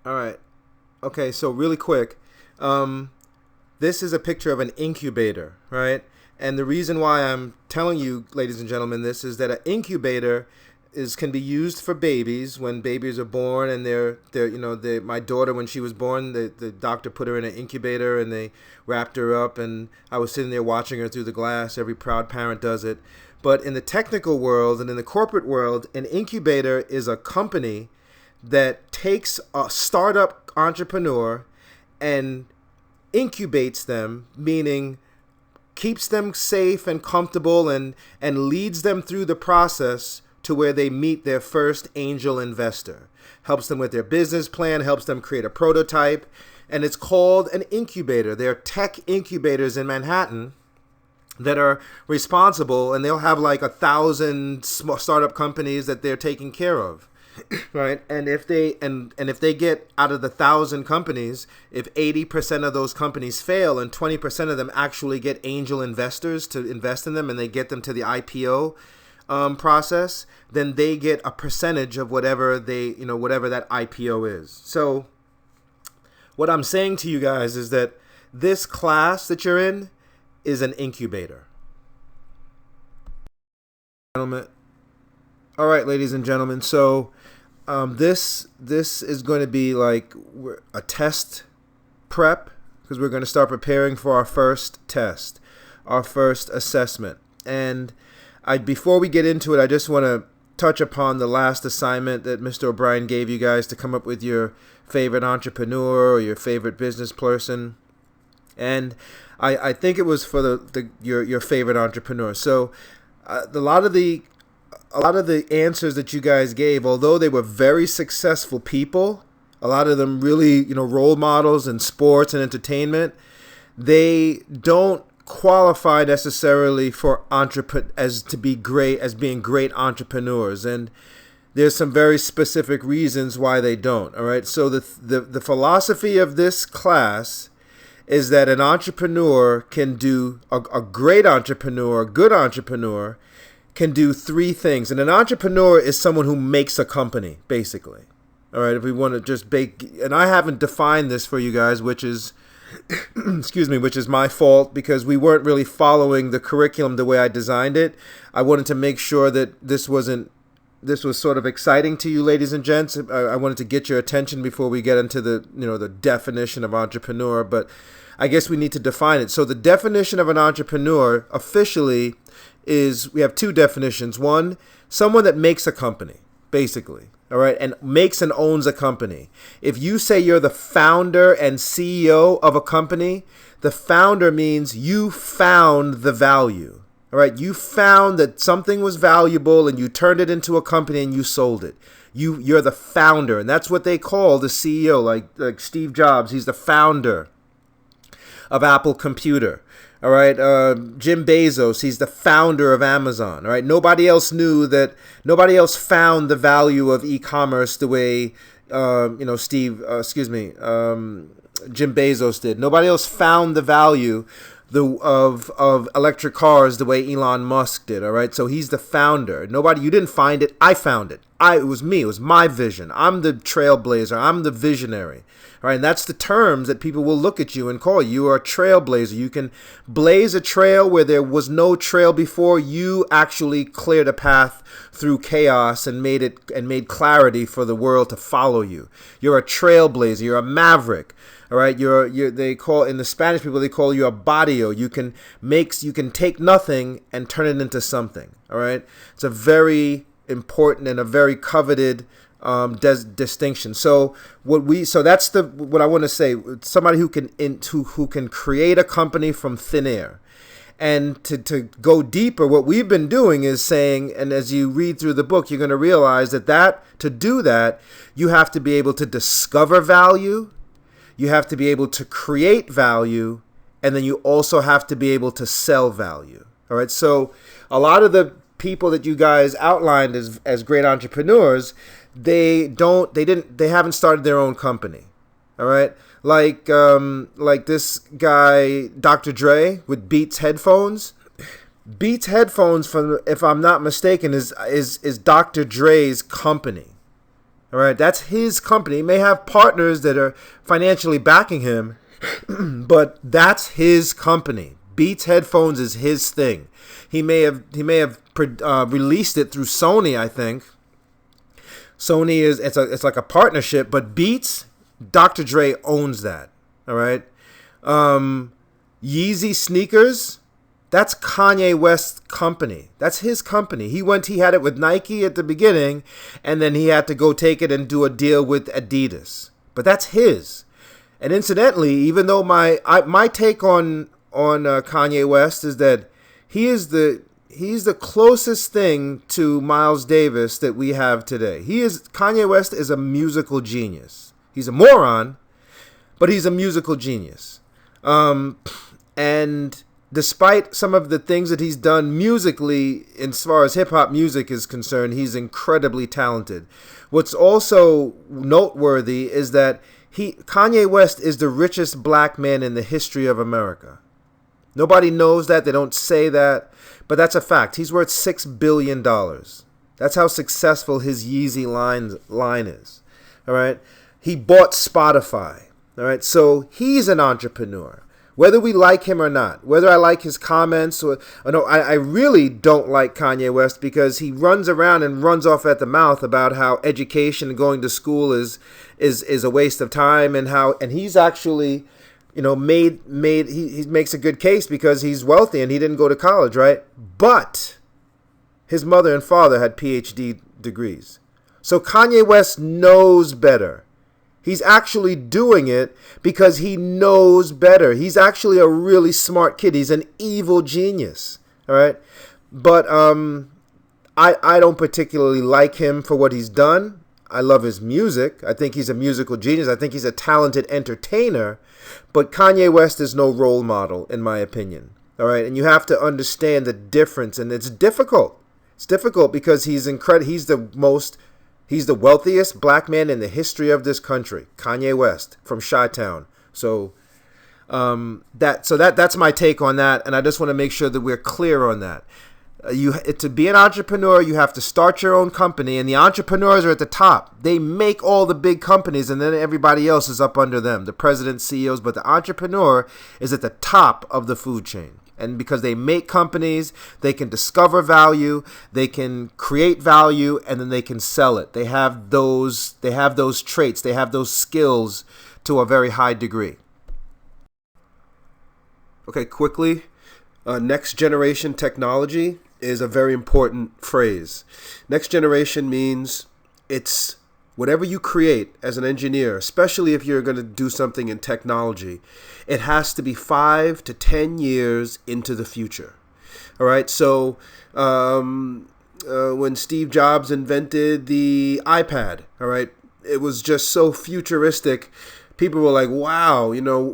All right. Okay, so really quick, um, this is a picture of an incubator, right? And the reason why I'm telling you, ladies and gentlemen, this is that an incubator can be used for babies when babies are born, and my daughter, when she was born, the doctor put her in an incubator and they wrapped her up, and I was sitting there watching her through the glass. Every proud parent does it. But in the technical world and in the corporate world, an incubator is a company that takes a startup entrepreneur and incubates them, meaning keeps them safe and comfortable and leads them through the process to where they meet their first angel investor. Helps them with their business plan, helps them create a prototype, and it's called an incubator. There are tech incubators in Manhattan that are responsible, and they'll have like 1,000 startup companies that they're taking care of. Right, and if they get out of the 1,000 companies, if 80% of those companies fail and 20% of them actually get angel investors to invest in them, and they get them to the IPO process, then they get a percentage of whatever that IPO is. So, what I'm saying to you guys is that this class that you're in is an incubator. Gentlemen, all right, ladies and gentlemen. So. This is going to be like a test prep, because we're going to start preparing for our first test, our first assessment. And before we get into it, I just want to touch upon the last assignment that Mr. O'Brien gave you guys to come up with your favorite entrepreneur or your favorite business person. And I think it was for your favorite entrepreneur. So a lot of the answers that you guys gave, although they were very successful people, a lot of them really, role models in sports and entertainment, they don't qualify necessarily for being great entrepreneurs. And there's some very specific reasons why they don't. All right. So the philosophy of this class is that an entrepreneur can do a great entrepreneur, a good entrepreneur, can do three things. And an entrepreneur is someone who makes a company, basically. All right, if we want to just and I haven't defined this for you guys, which is, which is my fault, because we weren't really following the curriculum the way I designed it. I wanted to make sure that this was sort of exciting to you, ladies and gents. I wanted to get your attention before we get into the definition of entrepreneur, but I guess we need to define it. So the definition of an entrepreneur officially is, we have two definitions. One, someone that makes a company, basically, all right, and makes and owns a company. If you say you're the founder and CEO of a company, the founder means you found the value, all right? You found that something was valuable and you turned it into a company and you sold it. You're the founder, and that's what they call the CEO, like Steve Jobs. He's the founder of Apple Computer. All right, Jim Bezos, he's the founder of Amazon. All right, nobody else found the value of e-commerce the way, Jim Bezos did. Nobody else found the value of electric cars the way Elon Musk did. All right, so he's the founder. You didn't find it. I found it. It was me. It was my vision. I'm the trailblazer. I'm the visionary. All right, and that's the terms that people will look at you and call you. You are a trailblazer. You can blaze a trail where there was no trail before. You actually cleared a path through chaos and made clarity for the world to follow you. You're a trailblazer. You're a maverick. All right, in the Spanish people, they call you a barrio. You can take nothing and turn it into something. All right, it's a very important and a very coveted distinction. So that's what I want to say. Somebody who can create a company from thin air. And to go deeper, what we've been doing is saying, and as you read through the book, you're going to realize that to do that, you have to be able to discover value, you have to be able to create value, and then you also have to be able to sell value. All right. So a lot of the people that you guys outlined as great entrepreneurs, they haven't started their own company. All right. Like this guy, Dr. Dre, with Beats headphones. Beats headphones, if I'm not mistaken, is Dr. Dre's company. All right, that's his company. He may have partners that are financially backing him, but that's his company. Beats Headphones is his thing. He may have released it through Sony, I think. Sony it's like a partnership, but Beats, Dr. Dre owns that. All right. Yeezy sneakers, that's Kanye West's company. That's his company. He had it with Nike at the beginning, and then he had to go take it and do a deal with Adidas. But that's his. And incidentally, even though my take on Kanye West is that he's the closest thing to Miles Davis that we have today. Kanye West is a musical genius. He's a moron, but he's a musical genius. And despite some of the things that he's done musically, as far as hip-hop music is concerned, he's incredibly talented. What's also noteworthy is that Kanye West is the richest black man in the history of America. Nobody knows that. They don't say that. But that's a fact. He's worth $6 billion. That's how successful his Yeezy line is. All right? He bought Spotify. All right? So he's an entrepreneur. Whether we like him or not, whether I like his comments or no, I really don't like Kanye West because he runs around and runs off at the mouth about how education and going to school is a waste of time, and he's actually, he makes a good case because he's wealthy and he didn't go to college, right? But his mother and father had PhD degrees. So Kanye West knows better. He's actually doing it because he knows better. He's actually a really smart kid. He's an evil genius. All right. But I don't particularly like him for what he's done. I love his music. I think he's a musical genius. I think he's a talented entertainer. But Kanye West is no role model, in my opinion. All right. And you have to understand the difference. And it's difficult. It's difficult because he's He's the wealthiest black man in the history of this country, Kanye West from Chi-Town. So that's my take on that, and I just want to make sure that we're clear on that. To be an entrepreneur, you have to start your own company, and the entrepreneurs are at the top. They make all the big companies, and then everybody else is up under them, the presidents, CEOs, but the entrepreneur is at the top of the food chain. And because they make companies, they can discover value, they can create value, and then they can sell it. They have those traits, they have those skills to a very high degree. Okay, quickly, next generation technology is a very important phrase. Next generation means it's whatever you create as an engineer, especially if you're going to do something in technology, it has to be 5 to 10 years into the future. All right. So when Steve Jobs invented the iPad, all right, it was just so futuristic. People were like, wow,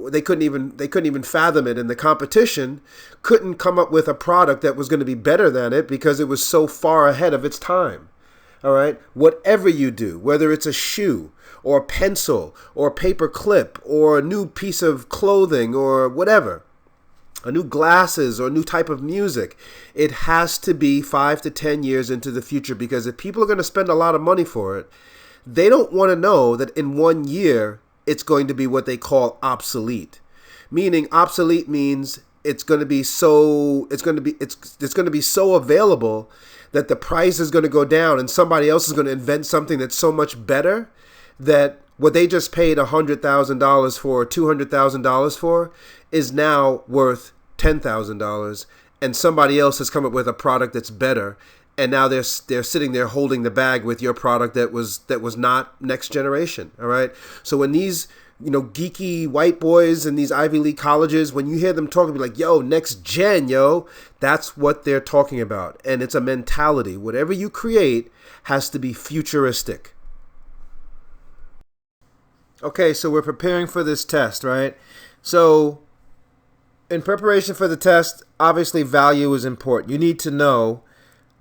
they couldn't even fathom it. And the competition couldn't come up with a product that was going to be better than it because it was so far ahead of its time. All right. Whatever you do, whether it's a shoe or a pencil or a paper clip or a new piece of clothing or whatever, a new glasses or a new type of music, it has to be 5 to 10 years into the future, because if people are going to spend a lot of money for it, they don't want to know that in 1 year it's going to be what they call obsolete. Meaning obsolete means it's going to be so available that the price is going to go down and somebody else is going to invent something that's so much better that what they just paid $100,000 for or $200,000 for is now worth $10,000, and somebody else has come up with a product that's better, and now they're sitting there holding the bag with your product that was not next generation. All right. So when these geeky white boys in these Ivy League colleges, when you hear them talking, be like, yo, next gen, yo, that's what they're talking about. And it's a mentality. Whatever you create has to be futuristic. Okay, so we're preparing for this test, right? So in preparation for the test, obviously value is important. You need to know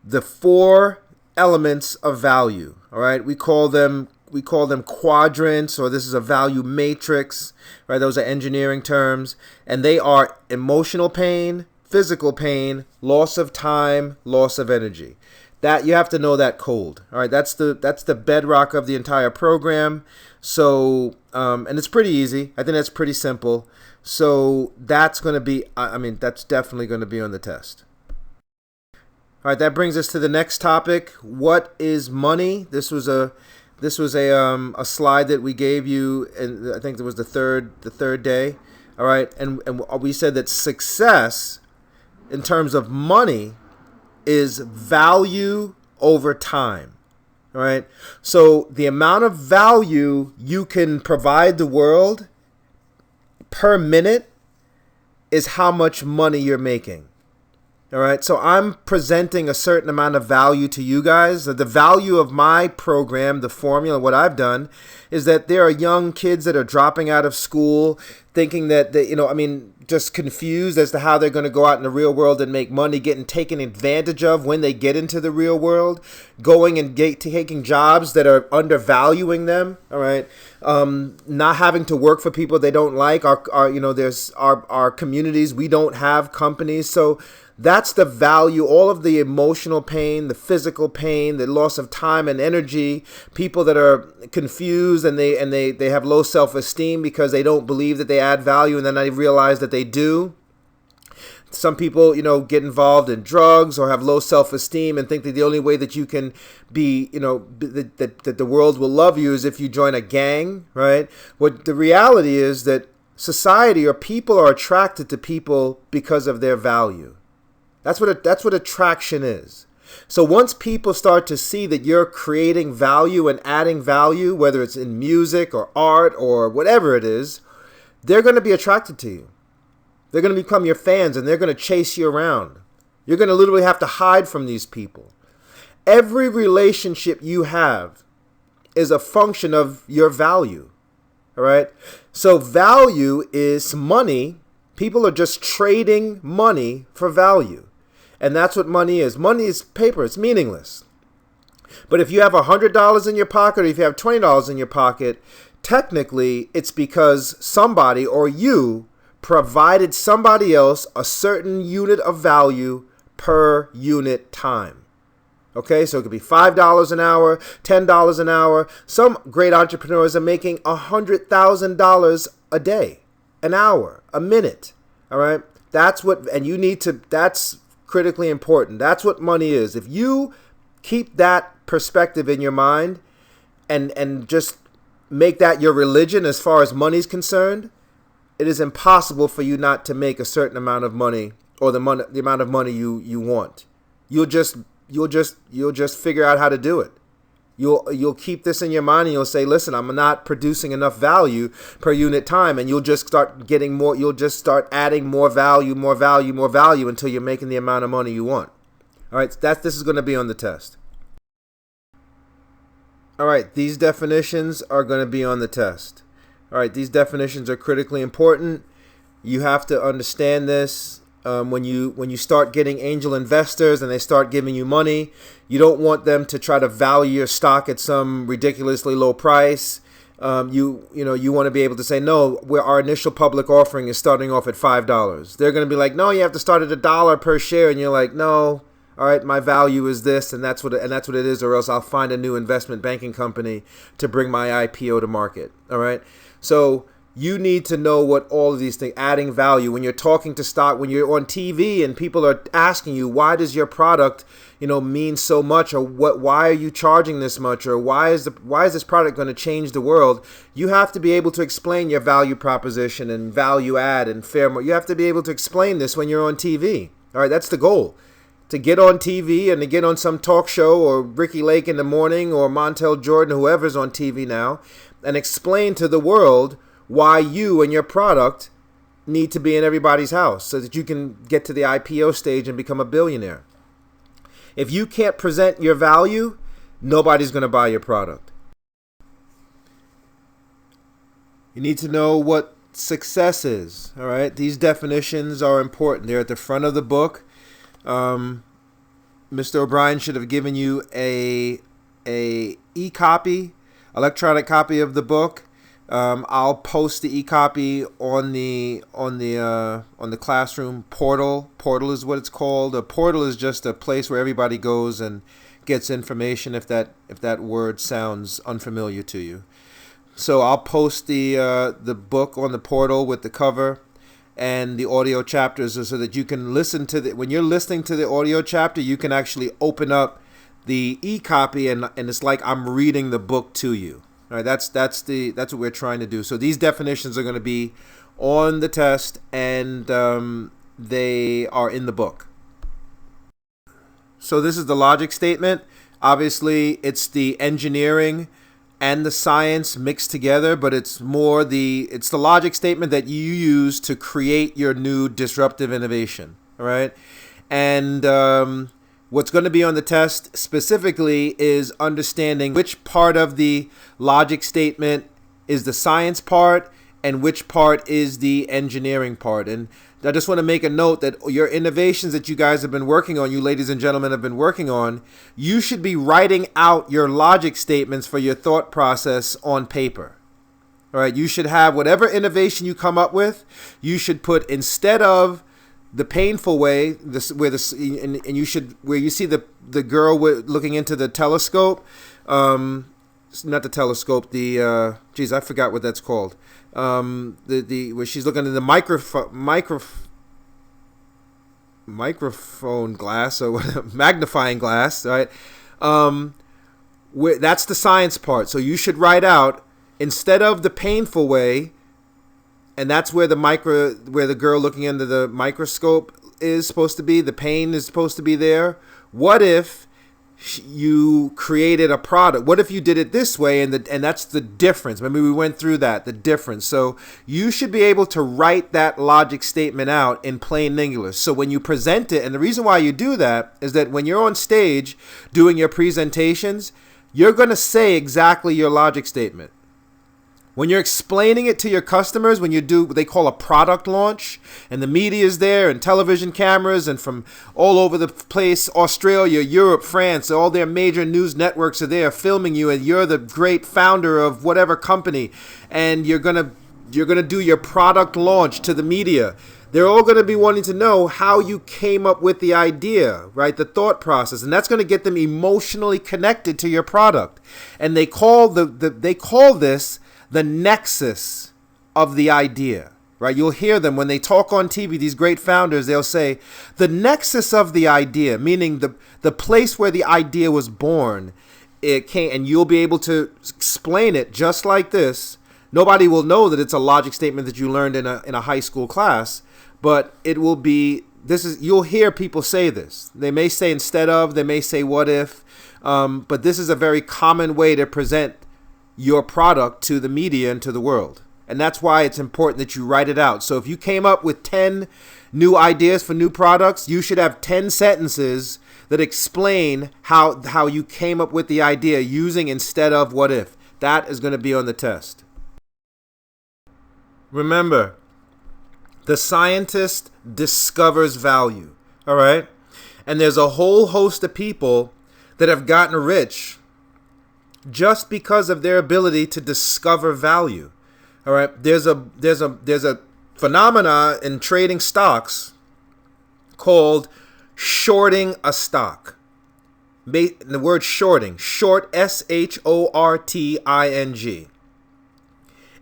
the 4 elements of value, all right? We call them quadrants, or this is a value matrix, right? Those are engineering terms, and they are emotional pain, physical pain, loss of time, loss of energy. That you have to know that cold. All right, that's the bedrock of the entire program. So, and it's pretty easy. I think that's pretty simple. So that's going to be, I mean, that's definitely going to be on the test. All right, that brings us to the next topic. What is money? This was a slide that we gave you, and I think it was the third day. All right, and we said that success in terms of money is value over time. All right, so the amount of value you can provide the world per minute is how much money you're making. All right, so I'm presenting a certain amount of value to you guys. The value of my program, the formula, what I've done, is that there are young kids that are dropping out of school thinking that, just confused as to how they're going to go out in the real world and make money, getting taken advantage of when they get into the real world, going and taking jobs that are undervaluing them, all right, not having to work for people they don't like. There's our communities, we don't have companies, so that's the value, all of the emotional pain, the physical pain, the loss of time and energy, people that are confused and they have low self-esteem because they don't believe that they add value, and then they realize that they do. Some people, get involved in drugs or have low self-esteem and think that the only way that you can be, that the world will love you is if you join a gang, right? What the reality is that society or people are attracted to people because of their value. That's what attraction is. So once people start to see that you're creating value and adding value, whether it's in music or art or whatever it is, they're going to be attracted to you. They're going to become your fans and they're going to chase you around. You're going to literally have to hide from these people. Every relationship you have is a function of your value. All right? So value is money. People are just trading money for value. And that's what money is. Money is paper. It's meaningless. But if you have $100 in your pocket or if you have $20 in your pocket, technically it's because somebody or you provided somebody else a certain unit of value per unit time. Okay, so it could be $5 an hour, $10 an hour. Some great entrepreneurs are making $100,000 a day, an hour, a minute. All right, that's critically important. That's what money is. If you keep that perspective in your mind and just make that your religion as far as money's concerned, it is impossible for you not to make a certain amount of money or the amount of money you want. You'll just figure out how to do it. You'll keep this in your mind and you'll say, listen, I'm not producing enough value per unit time, and you'll just start getting more. You'll just start adding more value until you're making the amount of money you want. All right, this is going to be on the test. All right, these definitions are going to be on the test. All right, these definitions are critically important. You have to understand this. When you start getting angel investors and they start giving you money, you don't want them to try to value your stock at some ridiculously low price. You want to be able to say, no, our initial public offering is starting off at $5. They're going to be like, no, you have to start at $1 per share, and you're like, no, all right, my value is this, and that's what it is, or else I'll find a new investment banking company to bring my IPO to market. All right, so you need to know what all of these things, adding value. When you're talking to stock, when you're on TV and people are asking you, why does your product, mean so much, or why are you charging this much, or why is this product going to change the world? You have to be able to explain your value proposition and value add and you have to be able to explain this when you're on TV. All right, that's the goal. To get on TV and to get on some talk show or Ricky Lake in the morning or Montel Jordan, whoever's on TV now, and explain to the world why you and your product need to be in everybody's house so that you can get to the IPO stage and become a billionaire. If you can't present your value, nobody's going to buy your product. You need to know what success is. All right, these definitions are important. They're at the front of the book. Mr. O'Brien should have given you a e-copy, electronic copy of the book. I'll post the e-copy on the classroom portal. Portal is what it's called. A portal is just a place where everybody goes and gets information if that word sounds unfamiliar to you. So I'll post the book on the portal with the cover and the audio chapters so that you can listen to when you're listening to the audio chapter, you can actually open up the e-copy and it's like I'm reading the book to you. All right, that's what we're trying to do. So these definitions are going to be on the test, and they are in the book. So this is the logic statement. Obviously, it's the engineering and the science mixed together, but it's the logic statement that you use to create your new disruptive innovation. All right, and what's going to be on the test specifically is understanding which part of the logic statement is the science part and which part is the engineering part. And I just want to make a note that your innovations that you guys have been working on, you ladies and gentlemen have been working on, you should be writing out your logic statements for your thought process on paper. All right, you should have whatever innovation you come up with, you should put, instead of the painful way, where you see the girl looking into the telescope, not the telescope, I forgot what that's called. Where she's looking at the microphone glass or whatever, magnifying glass, right? That's the science part. So you should write out, instead of the painful way. And that's where where the girl looking into the microscope is supposed to be. The pain is supposed to be there. What if you created a product? What if you did it this way? And that's the difference. Maybe we went through that, the difference. So you should be able to write that logic statement out in plain English. So when you present it, and the reason why you do that is that when you're on stage doing your presentations, you're going to say exactly your logic statement. When you're explaining it to your customers, when you do what they call a product launch, and the media is there, and television cameras, and from all over the place, Australia, Europe, France, all their major news networks are there filming you, and you're the great founder of whatever company, and you're gonna do your product launch to the media. They're all going to be wanting to know how you came up with the idea, right? The thought process, and that's going to get them emotionally connected to your product. And they call this the nexus of the idea, right? You'll hear them when they talk on TV, these great founders, they'll say the nexus of the idea, meaning the place where the idea was born. It came, and you'll be able to explain it just like this. Nobody will know that it's a logic statement that you learned in a high school class, but it will be, you'll hear people say this. They may say instead of, they may say what if, but this is a very common way to present your product to the media and to the world. And that's why it's important that you write it out. So if you came up with 10 new ideas for new products, you should have 10 sentences that explain how you came up with the idea using instead of what if. That is going to be on the test. Remember, the scientist discovers value, all right? And there's a whole host of people that have gotten rich just because of their ability to discover value. All right, there's a phenomena in trading stocks called shorting a stock. The word shorting, short, S-H-O-R-T-I-N-G.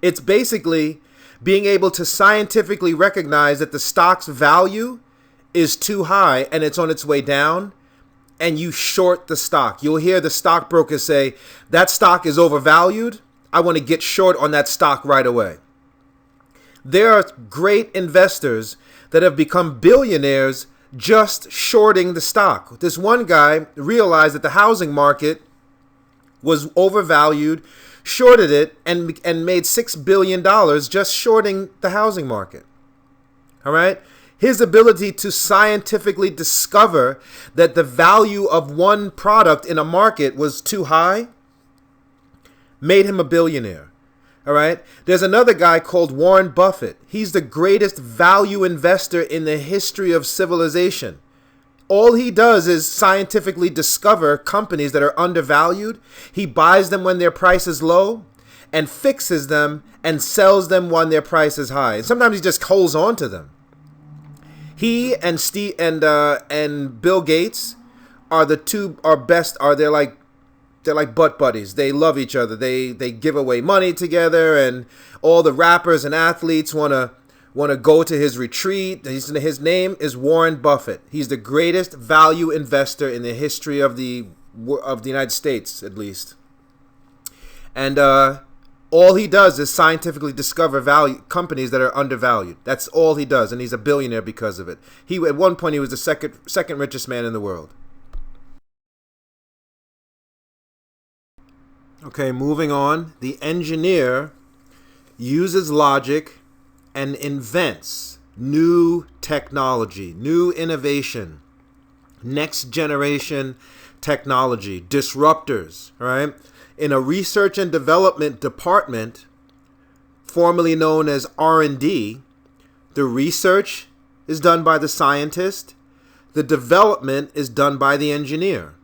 It's basically being able to scientifically recognize that the stock's value is too high and it's on its way down, and you short the stock. You'll hear the stockbrokers say, that stock is overvalued. I want to get short on that stock right away. There are great investors that have become billionaires just shorting the stock. This one guy realized that the housing market was overvalued, shorted it, and made $6 billion just shorting the housing market. All right? His ability to scientifically discover that the value of one product in a market was too high made him a billionaire. All right. There's another guy called Warren Buffett. He's the greatest value investor in the history of civilization. All he does is scientifically discover companies that are undervalued. He buys them when their price is low and fixes them and sells them when their price is high. And sometimes he just holds on to them. He and Bill Gates are the two are best. Are they're like butt buddies. They love each other. They give away money together, and all the rappers and athletes want to go to his retreat. His name is Warren Buffett. He's the greatest value investor in the history of the United States, at least. And all he does is scientifically discover companies that are undervalued. That's all he does, and he's a billionaire because of it. At one point he was the second richest man in the world. Okay, moving on. The engineer uses logic and invents new technology, new innovation, next generation technology, disruptors, right? In a research and development department, formerly known as R&D, the research is done by the scientist, the development is done by the engineer.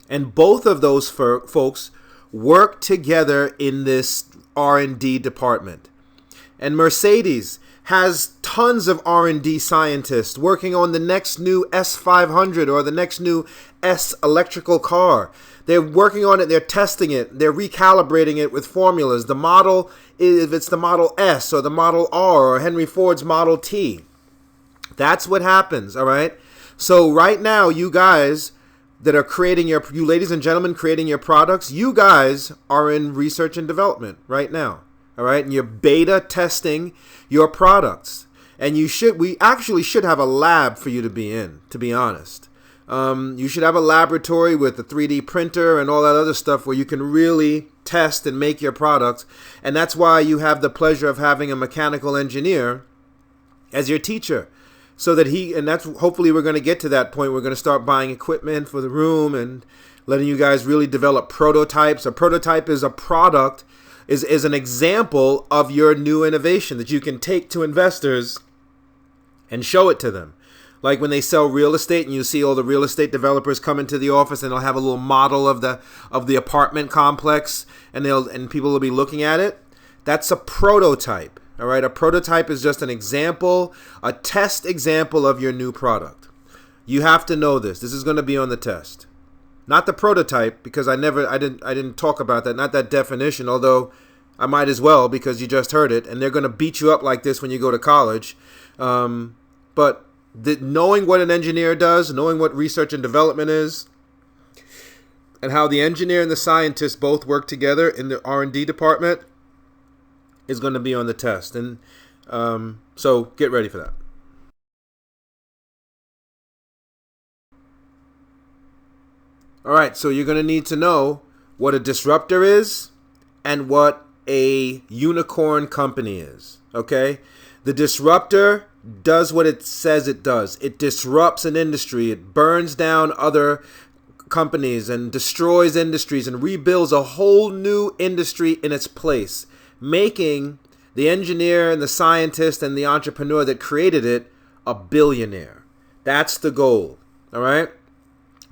And both of those folks work together in this R&D department. And Mercedes has tons of R&D scientists working on the next new S500 or the next new S electrical car. They're working on it, they're testing it, they're recalibrating it with formulas. The model, if it's the Model S or the Model R or Henry Ford's Model T. That's what happens, all right? So right now, you guys that are you ladies and gentlemen creating your products, you guys are in research and development right now. All right, and you're beta testing your products, and we actually should have a lab for you to be in. To be honest, you should have a laboratory with a 3D printer and all that other stuff where you can really test and make your products. And that's why you have the pleasure of having a mechanical engineer as your teacher, so that hopefully we're going to get to that point. We're going to start buying equipment for the room and letting you guys really develop prototypes. A prototype is a product. Is an example of your new innovation that you can take to investors and show it to them. Like when they sell real estate and you see all the real estate developers come into the office and they'll have a little model of the apartment complex and people will be looking at it. That's a prototype. All right, a prototype is just an example, a test example of your new product. You have to know this. This is going to be on the test. Not the prototype, because I didn't talk about that, not that definition, although I might as well, because you just heard it, and they're going to beat you up like this when you go to college. But knowing what an engineer does, knowing what research and development is, and how the engineer and the scientist both work together in the R&D department is going to be on the test. And so get ready for that. All right, so you're going to need to know what a disruptor is and what a unicorn company is, okay? The disruptor does what it says it does. It disrupts an industry. It burns down other companies and destroys industries and rebuilds a whole new industry in its place, making the engineer and the scientist and the entrepreneur that created it a billionaire. That's the goal, all right?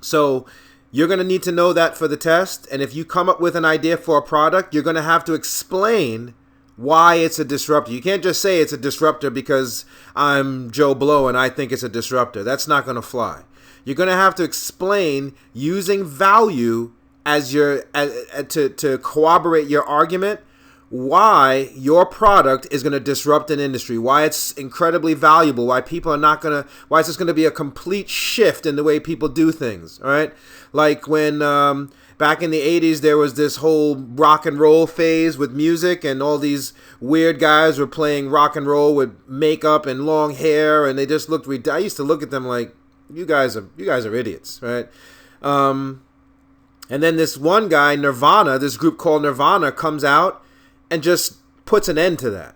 So you're going to need to know that for the test. And if you come up with an idea for a product, you're going to have to explain why it's a disruptor. You can't just say it's a disruptor because I'm Joe Blow and I think it's a disruptor. That's not going to fly. You're going to have to explain using value as to corroborate your argument why your product is going to disrupt an industry, why it's incredibly valuable, why people are not going to, why it's just going to be a complete shift in the way people do things, all right? Like when back in the 80s, there was this whole rock and roll phase with music, and all these weird guys were playing rock and roll with makeup and long hair, and they just looked, I used to look at them like, you guys are idiots, right? And then this one guy, Nirvana, this group called Nirvana, comes out and just puts an end to that.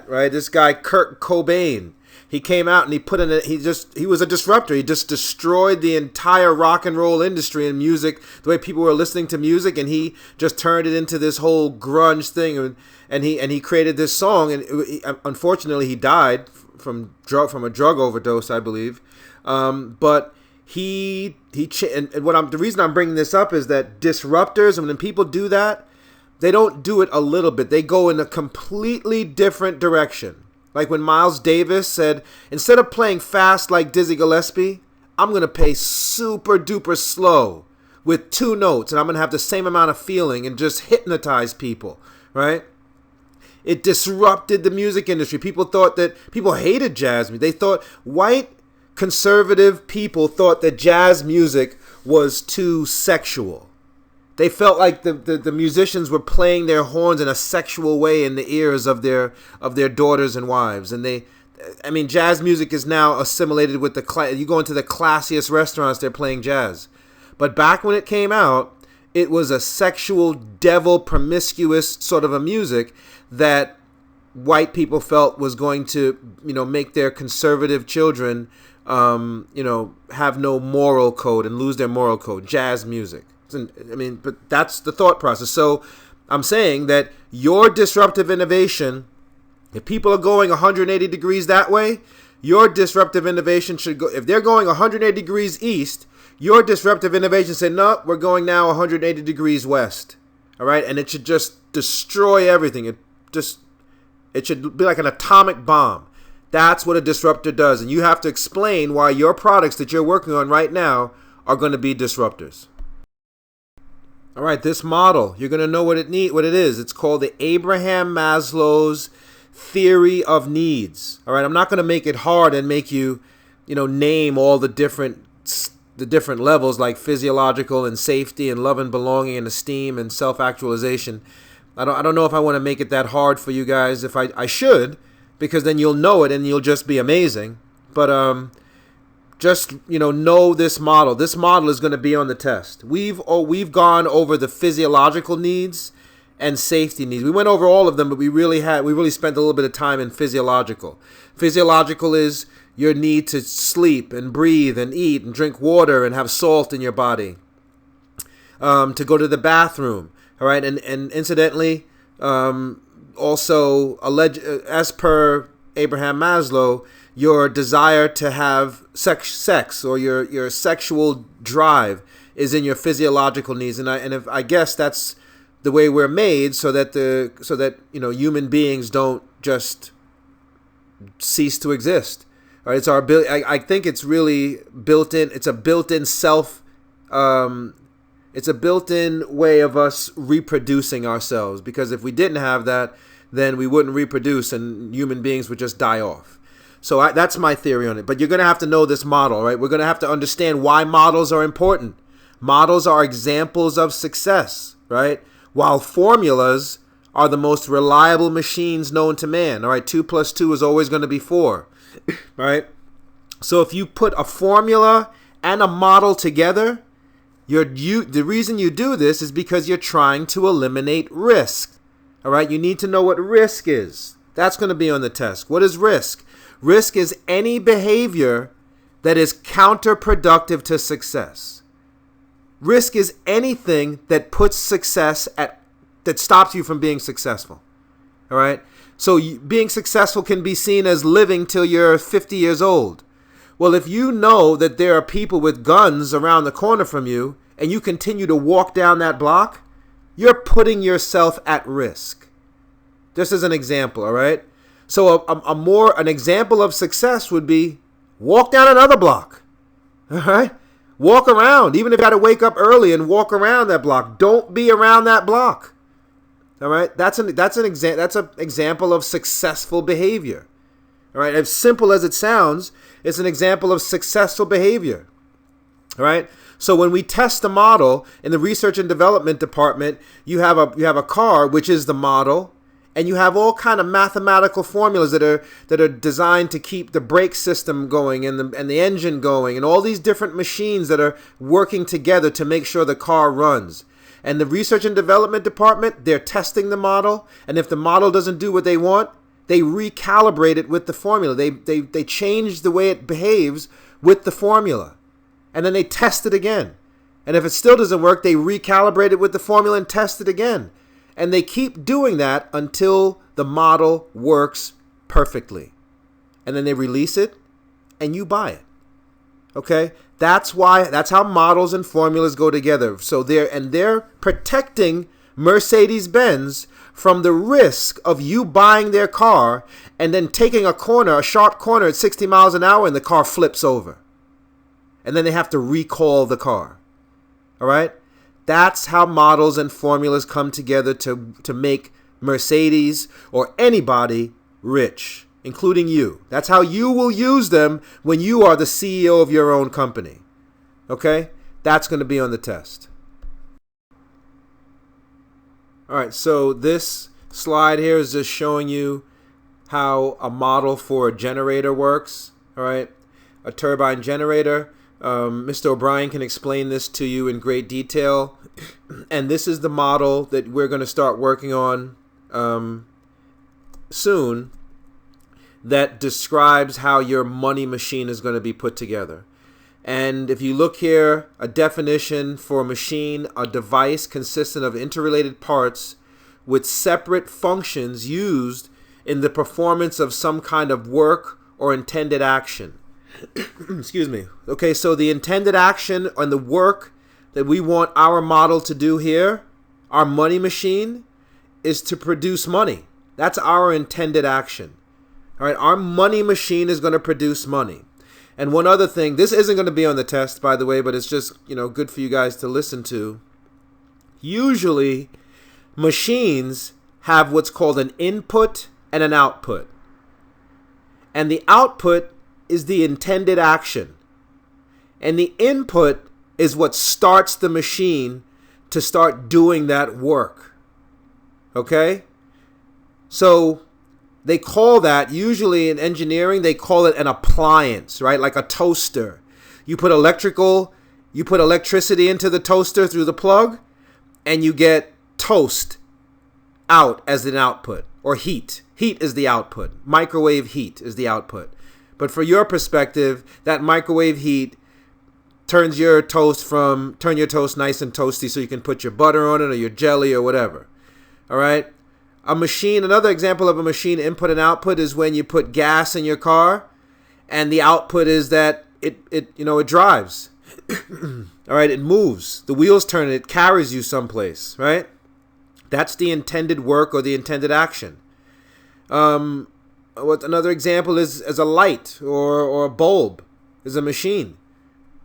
Right? This guy, Kurt Cobain, he came out and he was a disruptor. He just destroyed the entire rock and roll industry and music, the way people were listening to music, and he just turned it into this whole grunge thing. And he created this song, and unfortunately he died from a drug overdose, I believe. But the reason I'm bringing this up is that disruptors, and when people do that, they don't do it a little bit. They go in a completely different direction. Like when Miles Davis said, instead of playing fast like Dizzy Gillespie, I'm going to play super duper slow with 2 notes, and I'm going to have the same amount of feeling and just hypnotize people, right? It disrupted the music industry. People hated jazz music. They thought white conservative people thought that jazz music was too sexual. They felt like the musicians were playing their horns in a sexual way in the ears of their daughters and wives. And jazz music is now assimilated with you go into the classiest restaurants, they're playing jazz. But back when it came out, it was a sexual, devil, promiscuous sort of a music that white people felt was going to, make their conservative children, have no moral code and lose their moral code. Jazz music. But that's the thought process. So I'm saying that your disruptive innovation, if people are going 180 degrees that way, your disruptive innovation should go, if they're going 180 degrees east, your disruptive innovation said, no, we're going now 180 degrees west. All right. And it should just destroy everything. It should be like an atomic bomb. That's what a disruptor does. And you have to explain why your products that you're working on right now are going to be disruptors. All right. This model, you're going to know what it is. It's called the Abraham Maslow's theory of needs. All right. I'm not going to make it hard and make you, name all the different levels like physiological and safety and love and belonging and esteem and self-actualization. I don't know if I want to make it that hard for you guys. If I should, because then you'll know it and you'll just be amazing. But just know this model. This model is going to be on the test. We've gone over the physiological needs and safety needs. We went over all of them, but we really spent a little bit of time in physiological. Physiological is your need to sleep and breathe and eat and drink water and have salt in your body, to go to the bathroom. All right, and incidentally, also as per Abraham Maslow, your desire to have sex or your sexual drive is in your physiological needs, and I guess that's the way we're made, so that human beings don't just cease to exist. All right, it's our ability. I think it's really built in. It's a built-in self. It's a built-in way of us reproducing ourselves, because if we didn't have that, then we wouldn't reproduce and human beings would just die off. So that's my theory on it. But you're going to have to know this model, right? We're going to have to understand why models are important. Models are examples of success, right? While formulas are the most reliable machines known to man. All right, 2 + 2 is always going to be 4, right? So if you put a formula and a model together, the reason you do this is because you're trying to eliminate risk. All right, you need to know what risk is. That's going to be on the test. What is risk? Risk is any behavior that is counterproductive to success. Risk is anything that puts that stops you from being successful. All right, so being successful can be seen as living till you're 50 years old. Well, if you know that there are people with guns around the corner from you and you continue to walk down that block, you're putting yourself at risk. Just as an example, all right? So an example of success would be walk down another block, all right? Walk around, even if you got to wake up early and walk around that block. Don't be around that block, all right? That's an example of successful behavior. All right, as simple as it sounds, it's an example of successful behavior. All right, so when we test the model in the research and development department, you have a car, which is the model, and you have all kind of mathematical formulas that are designed to keep the brake system going and the engine going, and all these different machines that are working together to make sure the car runs. And the research and development department, they're testing the model, and if the model doesn't do what they want, they recalibrate it with the formula. They change the way it behaves with the formula. And then they test it again. And if it still doesn't work, they recalibrate it with the formula and test it again. And they keep doing that until the model works perfectly. And then they release it and you buy it. Okay? That's how models and formulas go together. So they're protecting Mercedes-Benz from the risk of you buying their car and then taking a sharp corner at 60 miles an hour, and the car flips over. and then they have to recall the car. All right? That's how models and formulas come together to make Mercedes or anybody rich, including you. That's how you will use them when you are the CEO of your own company. Okay? That's going to be on the test. All right, so this slide here is just showing you how a model for a generator works. All right, a turbine generator. Mr. O'Brien can explain this to you in great detail. And this is the model that we're going to start working on soon, that describes how your money machine is going to be put together. And if you look here, a definition for a machine, a device consistent of interrelated parts with separate functions used in the performance of some kind of work or intended action. Excuse me. Okay, so the intended action and the work that we want our model to do here, our money machine, is to produce money. That's our intended action. All right, our money machine is going to produce money. And one other thing, this isn't going to be on the test, by the way, but it's just, good for you guys to listen to. Usually, machines have what's called an input and an output. And the output is the intended action. And the input is what starts the machine to start doing that work. Okay? So they call that, usually in engineering, they call it an appliance, right? Like a toaster. You put electricity into the toaster through the plug, and you get toast out as an output, or heat. Heat is the output. Microwave heat is the output. But for your perspective, that microwave heat turns your toast nice and toasty so you can put your butter on it or your jelly or whatever. All right? Another example of a machine input and output is when you put gas in your car, and the output is that it drives. All right, it moves. The wheels turn, it carries you someplace, right? That's the intended work or the intended action. Another example is as a light or a bulb is a machine.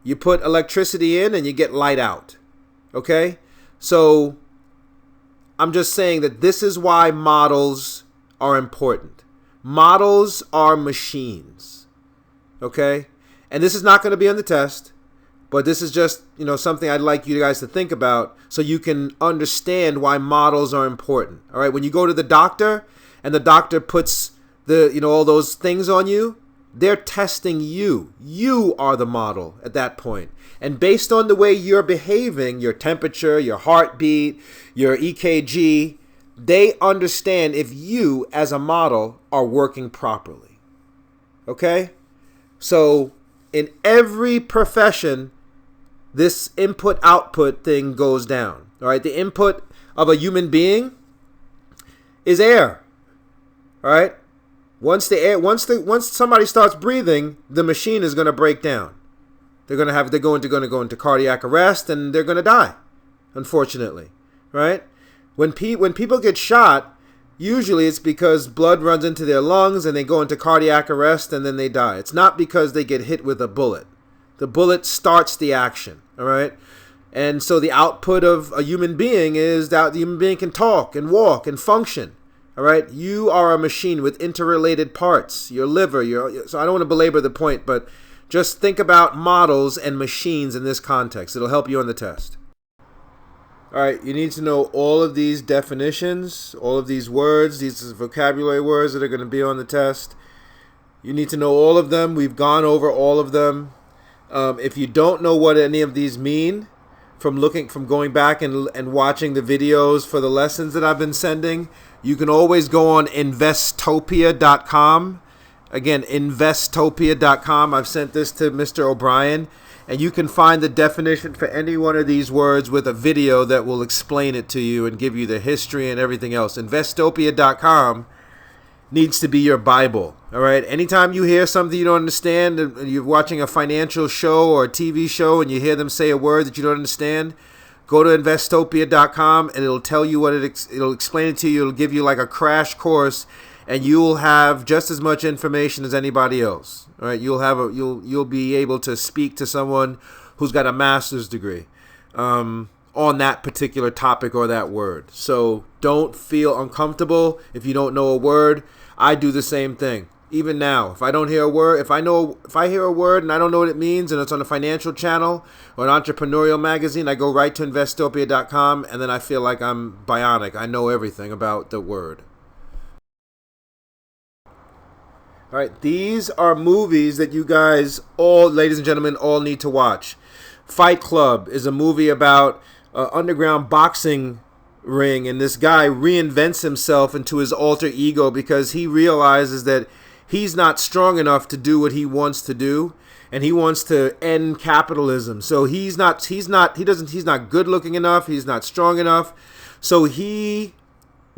You put electricity in and you get light out. Okay? So I'm just saying that this is why models are important. Models are machines. Okay? And this is not going to be on the test, but this is just, something I'd like you guys to think about so you can understand why models are important. All right? When you go to the doctor and the doctor puts all those things on you, they're testing you. You are the model at that point. And based on the way you're behaving, your temperature, your heartbeat, your EKG, they understand if you as a model are working properly. Okay? So in every profession, this input-output thing goes down. All right? The input of a human being is air. All right? Once somebody starts breathing, the machine is going to break down. They're going to go into cardiac arrest, and they're going to die, unfortunately, right? When people get shot, usually it's because blood runs into their lungs and they go into cardiac arrest and then they die. It's not because they get hit with a bullet. The bullet starts the action, all right? And so the output of a human being is that the human being can talk and walk and function. All right, you are a machine with interrelated parts. Your liver, so I don't want to belabor the point, but just think about models and machines in this context. It'll help you on the test. All right, you need to know all of these definitions, all of these words, these vocabulary words that are going to be on the test. You need to know all of them. We've gone over all of them. If you don't know what any of these mean, from going back and watching the videos for the lessons that I've been sending, you can always go on Investopia.com. Again, Investopia.com. I've sent this to Mr. O'Brien, and you can find the definition for any one of these words with a video that will explain it to you and give you the history and everything else. Investopia.com needs to be your Bible. All right. Anytime you hear something you don't understand, and you're watching a financial show or a TV show and you hear them say a word that you don't understand, go to Investopia.com and it'll tell you it'll explain it to you. It'll give you like a crash course and you'll have just as much information as anybody else. All right, you'll be able to speak to someone who's got a master's degree on that particular topic or that word. So don't feel uncomfortable if you don't know a word. I do the same thing. Even now, if I don't hear a word, if I hear a word and I don't know what it means and it's on a financial channel or an entrepreneurial magazine, I go right to Investopia.com and then I feel like I'm bionic. I know everything about the word. All right, these are movies that you guys all, ladies and gentlemen, all need to watch. Fight Club is a movie about underground boxing ring, and this guy reinvents himself into his alter ego because he realizes that he's not strong enough to do what he wants to do, and he wants to end capitalism. So he's not good looking enough, he's not strong enough. So he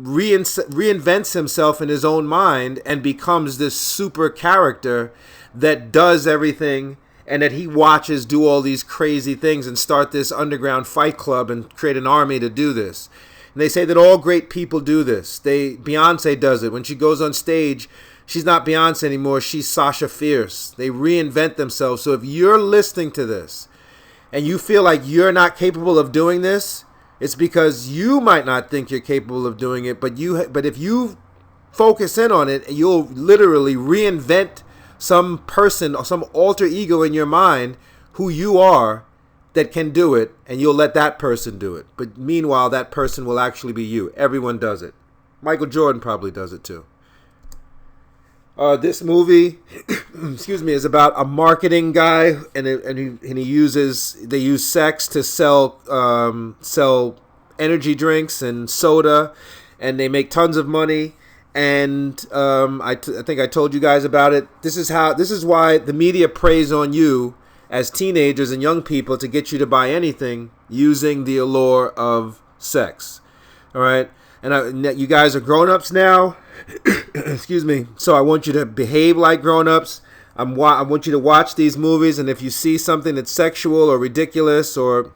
reinvents himself in his own mind and becomes this super character that does everything, and that he watches do all these crazy things and start this underground fight club and create an army to do this. And they say that all great people do this. Beyonce does it. When she goes on stage, she's not Beyonce anymore. She's Sasha Fierce. They reinvent themselves. So if you're listening to this and you feel like you're not capable of doing this, it's because you might not think you're capable of doing it. But if you focus in on it, you'll literally reinvent some person or some alter ego in your mind who you are that can do it, and you'll let that person do it. But meanwhile, that person will actually be you. Everyone does it. Michael Jordan probably does it too. This movie, is about a marketing guy, and they use sex to sell energy drinks and soda, and they make tons of money. And I think I told you guys about it. This is why the media preys on you as teenagers and young people to get you to buy anything using the allure of sex. All right, and you guys are grown-ups now. Excuse me. So I want you to behave like grown-ups. I want you to watch these movies, and if you see something that's sexual or ridiculous, or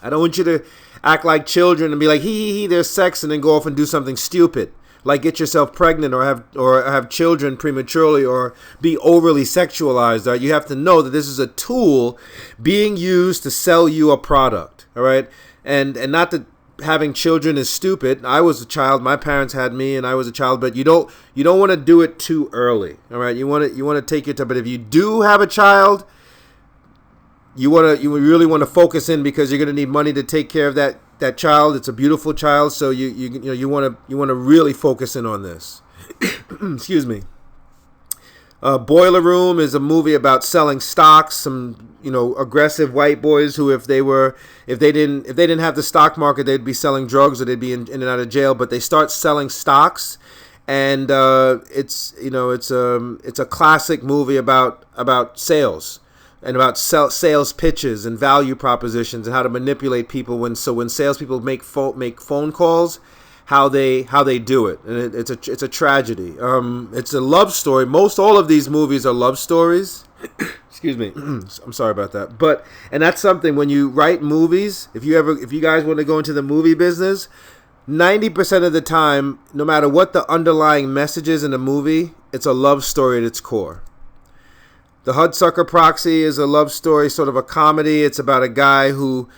I don't want you to act like children and be like, hee, there's sex, and then go off and do something stupid, like get yourself pregnant or have children prematurely or be overly sexualized. Right? You have to know that this is a tool being used to sell you a product. All right, and not that having children is stupid. I was a child. My parents had me, and I was a child. But you don't want to do it too early. All right, you want to take your time. But if you do have a child, you really want to focus in, because you're going to need money to take care of that child. It's a beautiful child, so you want to really focus in on this. Excuse me. Boiler Room is a movie about selling stocks. Some aggressive white boys who, if they didn't have the stock market, they'd be selling drugs or they'd be in and out of jail. But they start selling stocks, and it's a classic movie about sales. And about sales pitches and value propositions and how to manipulate people when salespeople make phone calls, how they do it. And it's a tragedy. It's a love story. Most all of these movies are love stories. Excuse me. I'm sorry about that. And that's something, when you write movies, if you guys want to go into the movie business, 90% of the time, no matter what the underlying message is in a movie, it's a love story at its core. The Hudsucker Proxy is a love story, sort of a comedy. It's about a guy who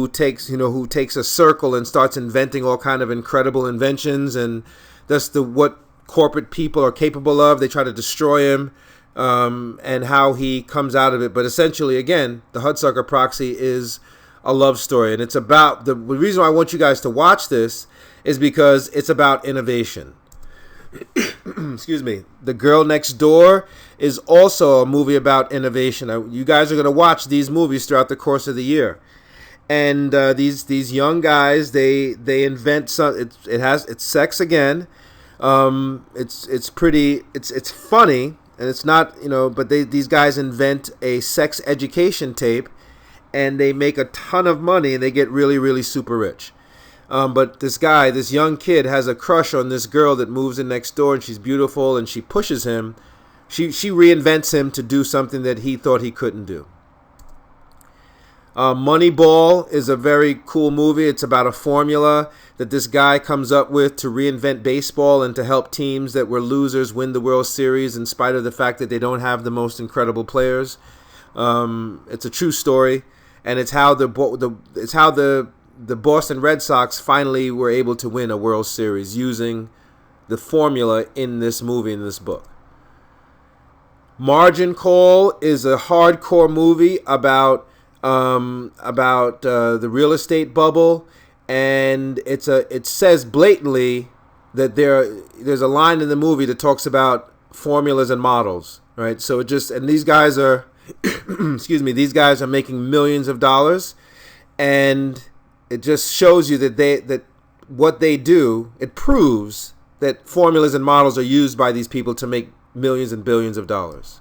takes a circle and starts inventing all kind of incredible inventions, and that's what corporate people are capable of. They try to destroy him, and how he comes out of it. But essentially, again, the Hudsucker Proxy is a love story, and it's about the reason why I want you guys to watch this is because it's about innovation. Excuse me. The Girl Next Door is also a movie about innovation. You guys are going to watch these movies throughout the course of the year, and these young guys they invent some. It's sex again. It's funny, and it's not But these guys invent a sex education tape, and they make a ton of money, and they get really, really super rich. But this young kid has a crush on this girl that moves in next door, and she's beautiful, and she pushes him. She reinvents him to do something that he thought he couldn't do. Moneyball is a very cool movie. It's about a formula that this guy comes up with to reinvent baseball and to help teams that were losers win the World Series in spite of the fact that they don't have the most incredible players. It's a true story, and it's how the Boston Red Sox finally were able to win a World Series using the formula in this movie, in this book. Margin Call is a hardcore movie about the real estate bubble, and it says blatantly that there's a line in the movie that talks about formulas and models, right? So and these guys are these guys are making millions of dollars, and it just shows you that what they do, it proves that formulas and models are used by these people to make millions and billions of dollars.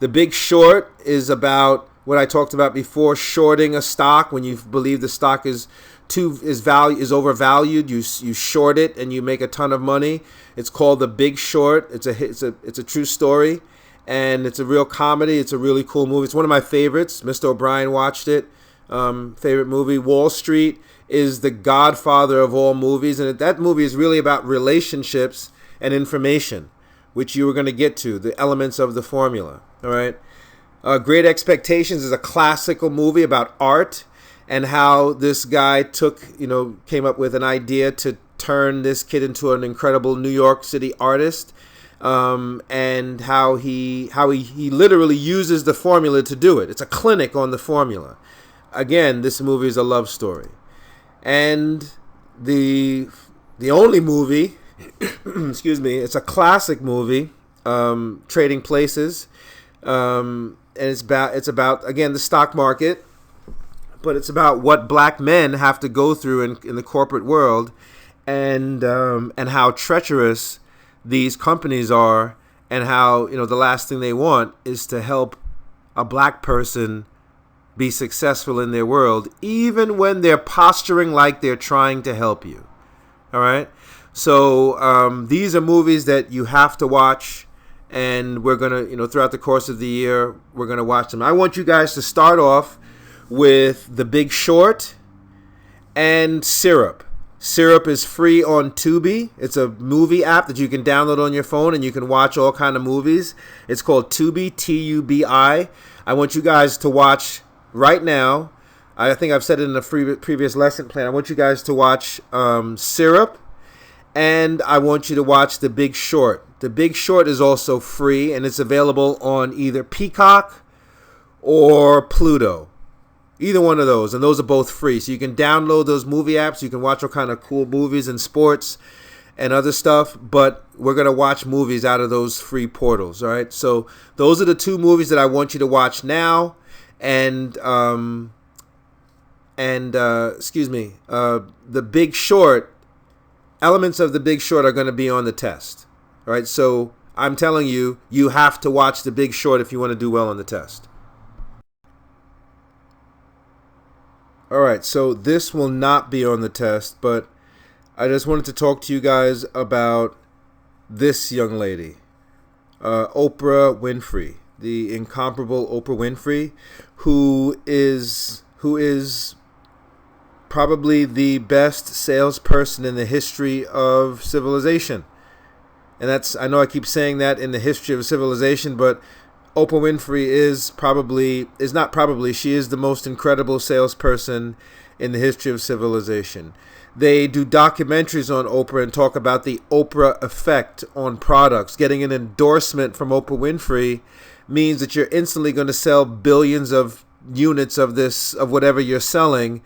The Big Short is about what I talked about before, shorting a stock when you believe the stock is overvalued. You short it and you make a ton of money. It's called The Big Short. It's a true story, and it's a real comedy. It's a really cool movie. It's one of my favorites. Mr. O'Brien watched it. Favorite movie. Wall Street is the godfather of all movies, and that movie is really about relationships and information, which you were going to get to, the elements of the formula. All right. Great Expectations is a classical movie about art and how this guy came up with an idea to turn this kid into an incredible New York City artist, and how he literally uses the formula to do it. It's a clinic on the formula. Again, this movie is a love story. And the only movie, it's a classic movie, Trading Places. And it's about again the stock market, but it's about what black men have to go through in the corporate world, and how treacherous these companies are, and how the last thing they want is to help a black person be successful in their world, even when they're posturing like they're trying to help you. All right, so these are movies that you have to watch. And we're going to, throughout the course of the year, we're going to watch them. I want you guys to start off with The Big Short and Syrup. Syrup is free on Tubi. It's a movie app that you can download on your phone, and you can watch all kind of movies. It's called Tubi, Tubi. I want you guys to watch right now. I think I've said it in a previous lesson plan. I want you guys to watch Syrup, and I want you to watch The Big Short. The Big Short is also free, and it's available on either Peacock or Pluto. Either one of those, and those are both free. So you can download those movie apps. You can watch all kind of cool movies and sports and other stuff, but we're going to watch movies out of those free portals, all right? So those are the two movies that I want you to watch now, The Big Short, elements of The Big Short are going to be on the test. All right, so I'm telling you, you have to watch The Big Short if you want to do well on the test. All right, so this will not be on the test, but I just wanted to talk to you guys about this young lady, Oprah Winfrey, the incomparable Oprah Winfrey, who is probably the best salesperson in the history of civilization. And I know I keep saying that, in the history of civilization, but Oprah Winfrey she is the most incredible salesperson in the history of civilization. They do documentaries on Oprah and talk about the Oprah effect on products. Getting an endorsement from Oprah Winfrey means that you're instantly going to sell billions of units of whatever you're selling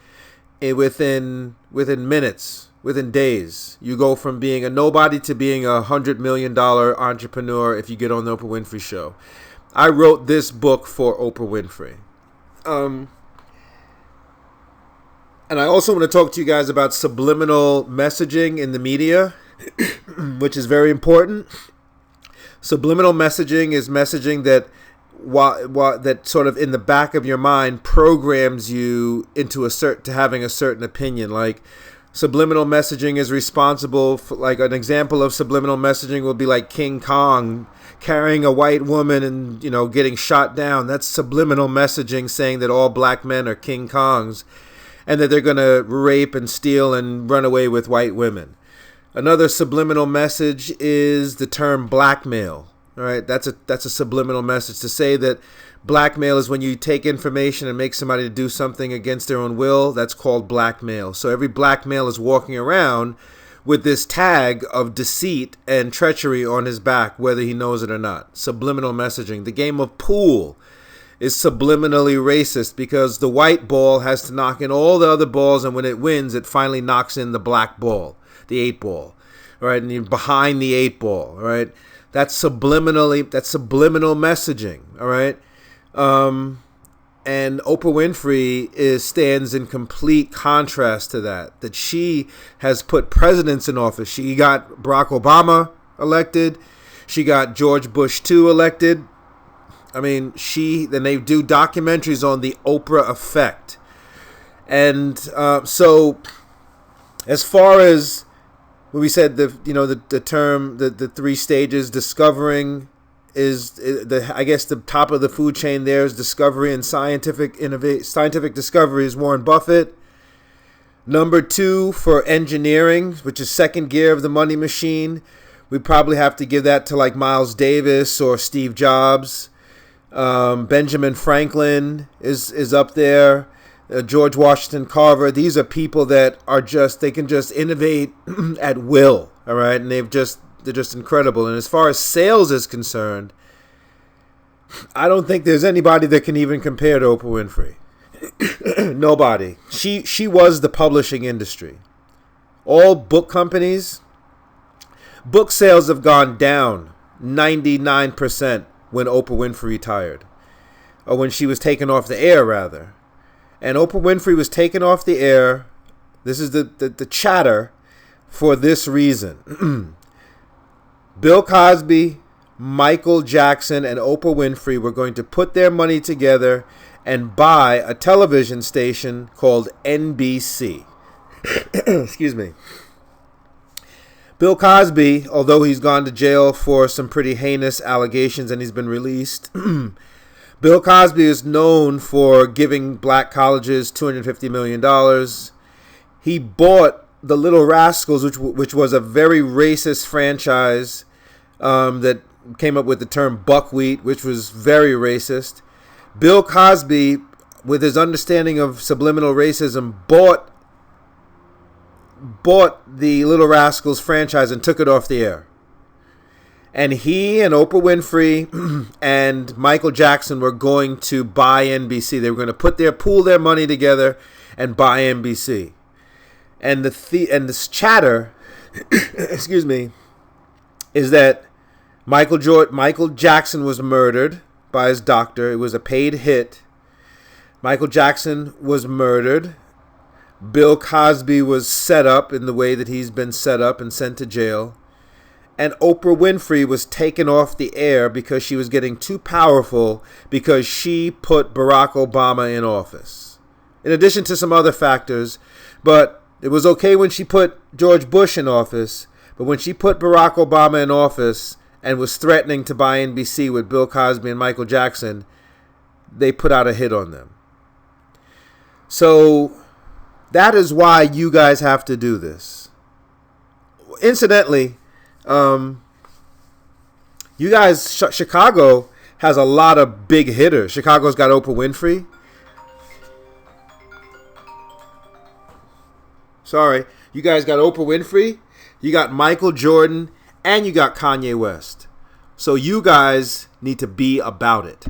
within minutes. Within days. You go from being a nobody to being a $100 million entrepreneur if you get on the Oprah Winfrey Show. I wrote this book for Oprah Winfrey. And I also want to talk to you guys about subliminal messaging in the media, which is very important. Subliminal messaging is messaging that that sort of in the back of your mind programs you into to having a certain opinion. Like, Subliminal messaging is responsible for, like, an example of subliminal messaging will be like King Kong carrying a white woman and, getting shot down. That's subliminal messaging saying that all black men are King Kongs and that they're going to rape and steal and run away with white women. Another subliminal message is the term blackmail. All right, that's a subliminal message to say that blackmail is when you take information and make somebody do something against their own will. That's called blackmail. So every black male is walking around with this tag of deceit and treachery on his back, whether he knows it or not. Subliminal messaging. The game of pool is subliminally racist because the white ball has to knock in all the other balls, and when it wins, it finally knocks in the black ball, the 8-ball, right? And you're behind the 8-ball, right? That's subliminal messaging, all right? And Oprah Winfrey stands in complete contrast to that she has put presidents in office. She got Barack Obama elected. She got George Bush II elected. I mean, then they do documentaries on the Oprah effect. And so as far as when we said the term, the 3 stages, discovering is I guess the top of the food chain there is discovery and scientific discovery is Warren Buffett. Number 2 for engineering, which is second gear of the money machine, we probably have to give that to like Miles Davis or Steve Jobs. Benjamin Franklin is up there. George Washington Carver. These are people that are they can just innovate at will. All right, and they're just incredible. And as far as sales is concerned, I don't think there's anybody that can even compare to Oprah Winfrey. Nobody. She was the publishing industry. All book companies, book sales have gone down 99% when Oprah Winfrey retired, or when she was taken off the air, rather. And Oprah Winfrey was taken off the air. This is the chatter for this reason. Bill Cosby, Michael Jackson, and Oprah Winfrey were going to put their money together and buy a television station called NBC. Excuse me. Bill Cosby, although he's gone to jail for some pretty heinous allegations and he's been released, Bill Cosby is known for giving black colleges $250 million. He bought the Little Rascals, which was a very racist franchise that came up with the term buckwheat, which was very racist. Bill Cosby, with his understanding of subliminal racism, bought the Little Rascals franchise and took it off the air. And he and Oprah Winfrey and Michael Jackson were going to buy NBC. They were going to pool their money together and buy NBC. And this chatter, excuse me, is that Michael Jackson was murdered by his doctor. It was a paid hit. Michael Jackson was murdered. Bill Cosby was set up in the way that he's been set up and sent to jail. And Oprah Winfrey was taken off the air because she was getting too powerful because she put Barack Obama in office. In addition to some other factors, but it was okay when she put George Bush in office, but when she put Barack Obama in office and was threatening to buy NBC with Bill Cosby and Michael Jackson, they put out a hit on them. So that is why you guys have to do this. Incidentally, you guys, Chicago has a lot of big hitters. Chicago's got Oprah Winfrey. Sorry, you guys got Oprah Winfrey, you got Michael Jordan, and you got Kanye West. So you guys need to be about it.